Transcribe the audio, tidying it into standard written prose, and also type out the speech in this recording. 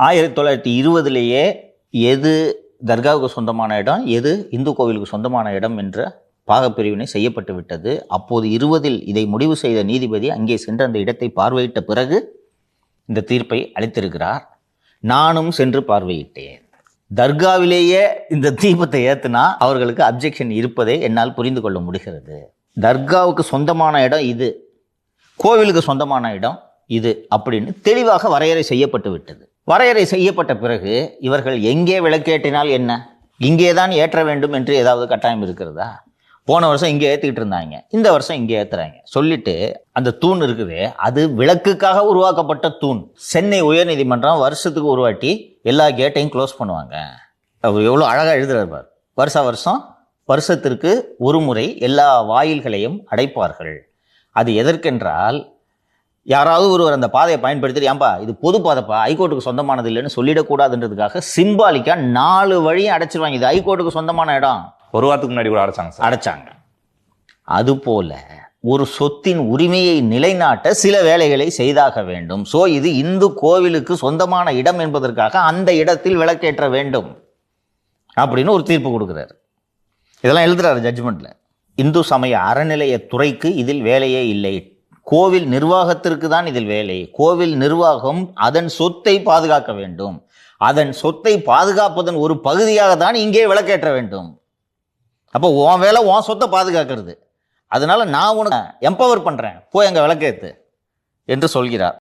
1920 எது தர்காவுக்கு சொந்தமான இடம், எது இந்து கோவிலுக்கு சொந்தமான இடம் என்ற பாகப்பிரிவினை செய்யப்பட்டு விட்டது. அப்போது 20 இதை முடிவு செய்த நீதிபதி அங்கே சென்று அந்த இடத்தை பார்வையிட்ட பிறகு இந்த தீர்ப்பை அளித்திருக்கிறார். நானும் சென்று பார்வையிட்டேன். தர்காவிலேயே இந்த தீபத்தை ஏற்றுனா அவர்களுக்கு அப்ஜெக்ஷன் இருப்பதை என்னால் புரிந்து கொள்ள முடிகிறது. தர்காவுக்கு சொந்தமான இடம் இது, கோவிலுக்கு சொந்தமான இடம் இது அப்படின்னு தெளிவாக வரையறை செய்யப்பட்டு விட்டது. வரையறை செய்யப்பட்ட பிறகு இவர்கள் எங்கே விளக்கேற்றினால் என்ன, இங்கே தான் ஏற்ற வேண்டும் என்று ஏதாவது கட்டாயம் இருக்கிறதா? போன வருஷம் இங்கே ஏற்றிக்கிட்டு இருந்தாங்க, இந்த வருஷம் இங்கே ஏற்றுறாங்க சொல்லிட்டு அந்த தூண் இருக்குது, அது விளக்குக்காக உருவாக்கப்பட்ட தூண். சென்னை உயர்நீதிமன்றம் வருஷத்துக்கு ஒரு வாட்டி எல்லா கேட்டையும் க்ளோஸ் பண்ணுவாங்க. அவர் எவ்வளோ அழகாக எழுதுறார். வருஷத்திற்கு ஒரு முறை எல்லா வாயில்களையும் அடைப்பார்கள். அது எதற்கென்றால், யாராவது ஒருவர் அந்த பாதையை பயன்படுத்தி ஏன்பா இது பொது பாதைப்பா, ஹைகோர்ட்டுக்கு சொந்தமானது இல்லைன்னு சொல்லிடக்கூடாதுன்றதுக்காக சிம்பாலிக்கா 4 வழியும் அடைச்சிருவாங்க. இது ஹைகோர்ட்டுக்கு சொந்தமான இடம். ஒரு வாரத்துக்கு முன்னாடி கூட அடைச்சாங்க. அதுபோல ஒரு சொத்தின் உரிமையை நிலைநாட்ட சில வேலைகளை செய்தாக வேண்டும். ஸோ இது இந்து கோவிலுக்கு சொந்தமான இடம் என்பதற்காக அந்த இடத்தில் விளக்கேற்ற வேண்டும் அப்படின்னு ஒரு தீர்ப்பு கொடுக்குறாரு. இதெல்லாம் எழுதுறாரு ஜட்ஜ்மெண்ட்ல. இந்து சமய அறநிலையத்துறைக்கு இதில் வேலையே இல்லை, கோவில் நிர்வாகத்திற்கு தான் இதில் வேலை. கோவில் நிர்வாகம் அதன் சொத்தை பாதுகாக்க வேண்டும். அதன் சொத்தை பாதுகாப்பதன் ஒரு பகுதியாக தான் இங்கே விளக்கேற்ற வேண்டும். அப்போ உன் வேலை உன் சொத்தை பாதுகாக்கிறது. அதனால நான் உனக்கு எம்பவர் பண்றேன், போய் அங்கே விளக்கேற்று என்று சொல்கிறார்.